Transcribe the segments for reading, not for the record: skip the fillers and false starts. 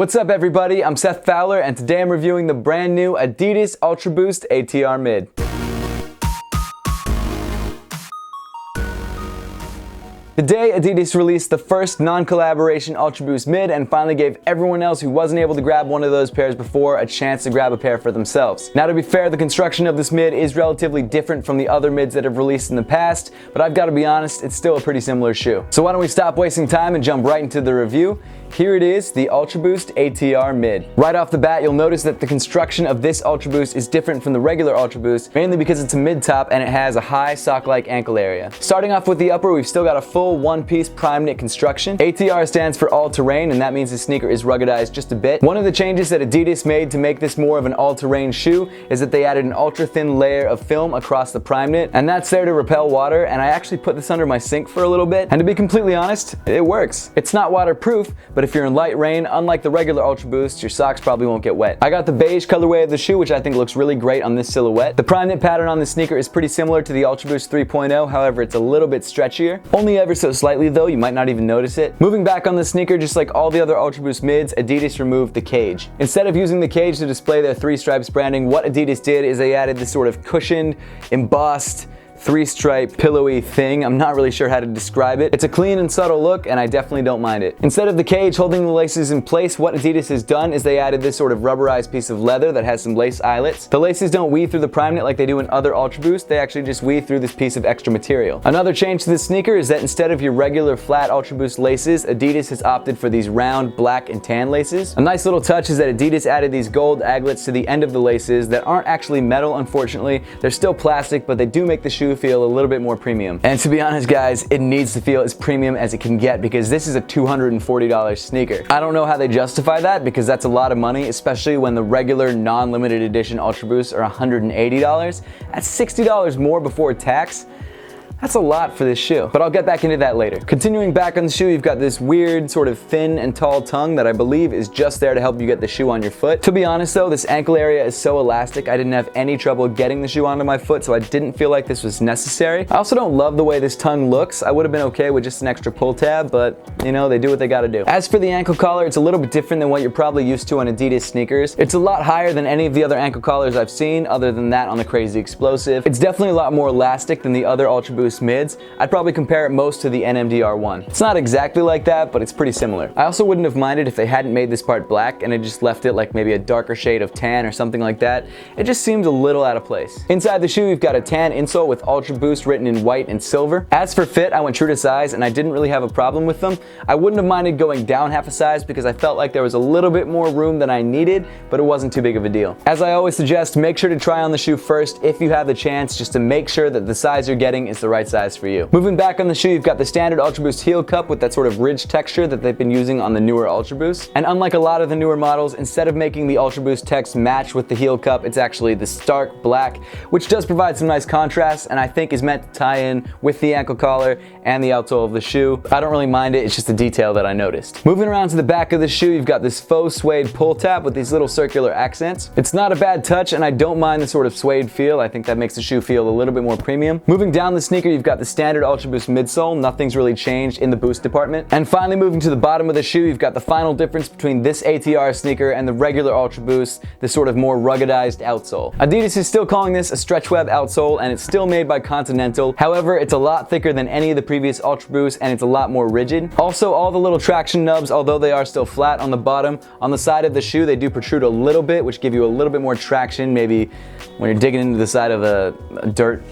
What's up everybody, I'm Seth Fowler and today I'm reviewing the brand new Adidas Ultraboost ATR Mid. Today, Adidas released the first non-collaboration Ultraboost Mid and finally gave everyone else who wasn't able to grab one of those pairs before a chance to grab a pair for themselves. Now to be fair, the construction of this mid is relatively different from the other mids that have released in the past, but I've got to be honest, it's still a pretty similar shoe. So why don't we stop wasting time and jump right into the review. Here it is, the Ultraboost ATR Mid. Right off the bat, you'll notice that the construction of this Ultraboost is different from the regular Ultraboost, mainly because it's a mid-top and it has a high sock-like ankle area. Starting off with the upper, we've still got a full one-piece prime knit construction. ATR stands for All Terrain, and that means the sneaker is ruggedized just a bit. One of the changes that Adidas made to make this more of an all-terrain shoe is that they added an ultra-thin layer of film across the prime knit, and that's there to repel water, and I actually put this under my sink for a little bit, and to be completely honest, it works. It's not waterproof, but if you're in light rain, unlike the regular Ultraboost, your socks probably won't get wet. I got the beige colorway of the shoe, which I think looks really great on this silhouette. The prime knit pattern on the sneaker is pretty similar to the Ultraboost 3.0, however it's a little bit stretchier. Only ever so slightly though, you might not even notice it. Moving back on the sneaker, just like all the other Ultraboost mids, Adidas removed the cage. Instead of using the cage to display their three stripes branding, what Adidas did is they added this sort of cushioned, embossed, three-stripe pillowy thing. I'm not really sure how to describe it. It's a clean and subtle look and I definitely don't mind it. Instead of the cage holding the laces in place, what Adidas has done is they added this sort of rubberized piece of leather that has some lace eyelets. The laces don't weave through the prime knit like they do in other Ultraboost, they actually just weave through this piece of extra material. Another change to this sneaker is that instead of your regular flat Ultraboost laces, Adidas has opted for these round black and tan laces. A nice little touch is that Adidas added these gold aglets to the end of the laces that aren't actually metal, unfortunately. They're still plastic, but they do make the shoe feel a little bit more premium. And to be honest guys, it needs to feel as premium as it can get because this is a $240 sneaker. I don't know how they justify that because that's a lot of money, especially when the regular non-limited edition Ultraboosts are $180. That's $60 more before tax. That's a lot for this shoe, but I'll get back into that later. Continuing back on the shoe, you've got this weird sort of thin and tall tongue that I believe is just there to help you get the shoe on your foot. To be honest though, this ankle area is so elastic, I didn't have any trouble getting the shoe onto my foot, so I didn't feel like this was necessary. I also don't love the way this tongue looks. I would have been okay with just an extra pull tab, but you know, they do what they gotta do. As for the ankle collar, it's a little bit different than what you're probably used to on Adidas sneakers. It's a lot higher than any of the other ankle collars I've seen, other than that on the Crazy Explosive. It's definitely a lot more elastic than the other Ultraboost mids. I'd probably compare it most to the NMDR1. It's not exactly like that, but it's pretty similar. I also wouldn't have minded if they hadn't made this part black and it just left it like maybe a darker shade of tan or something like that. It just seems a little out of place. Inside the shoe, you've got a tan insole with Ultraboost written in white and silver. As for fit, I went true to size and I didn't really have a problem with them. I wouldn't have minded going down half a size because I felt like there was a little bit more room than I needed, but it wasn't too big of a deal. As I always suggest, make sure to try on the shoe first if you have the chance, just to make sure that the size you're getting is the right size for you. Moving back on the shoe, you've got the standard Ultraboost heel cup with that sort of ridge texture that they've been using on the newer Ultraboost. And unlike a lot of the newer models, instead of making the Ultraboost text match with the heel cup, it's actually the stark black, which does provide some nice contrast and I think is meant to tie in with the ankle collar and the outsole of the shoe. I don't really mind it, it's just a detail that I noticed. Moving around to the back of the shoe, you've got this faux suede pull tab with these little circular accents. It's not a bad touch and I don't mind the sort of suede feel. I think that makes the shoe feel a little bit more premium. Moving down the sneaker, you've got the standard Ultraboost midsole. Nothing's really changed in the boost department. And finally, moving to the bottom of the shoe, you've got the final difference between this ATR sneaker and the regular Ultraboost, this sort of more ruggedized outsole. Adidas is still calling this a stretch web outsole and it's still made by Continental. However, it's a lot thicker than any of the previous Ultraboosts and it's a lot more rigid. Also, all the little traction nubs, although they are still flat on the bottom, on the side of the shoe, they do protrude a little bit, which give you a little bit more traction, maybe when you're digging into the side of a dirt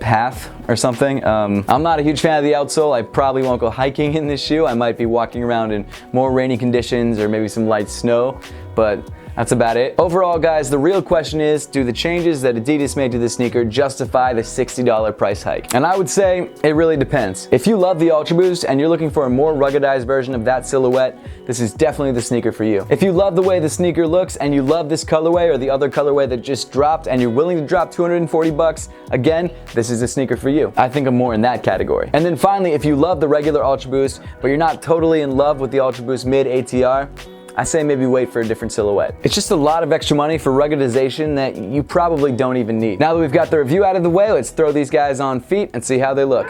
path or something. I'm not a huge fan of the outsole. I probably won't go hiking in this shoe. I might be walking around in more rainy conditions or maybe some light snow, but that's about it. Overall, guys, the real question is, do the changes that Adidas made to the sneaker justify the $60 price hike? And I would say it really depends. If you love the Ultraboost and you're looking for a more ruggedized version of that silhouette, this is definitely the sneaker for you. If you love the way the sneaker looks and you love this colorway or the other colorway that just dropped and you're willing to drop 240 bucks, again, this is the sneaker for you. I think I'm more in that category. And then finally, if you love the regular Ultraboost, but you're not totally in love with the Ultraboost Mid ATR, I say maybe wait for a different silhouette. It's just a lot of extra money for ruggedization that you probably don't even need. Now that we've got the review out of the way, let's throw these guys on feet and see how they look.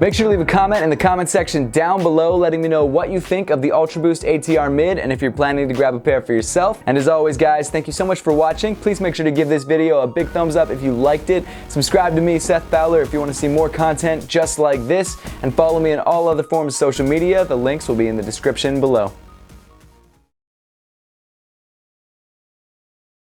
Make sure to leave a comment in the comment section down below letting me know what you think of the Ultraboost ATR Mid and if you're planning to grab a pair for yourself. And as always guys, thank you so much for watching. Please make sure to give this video a big thumbs up if you liked it. Subscribe to me, Seth Fowler, if you want to see more content just like this, and follow me on all other forms of social media. The links will be in the description below.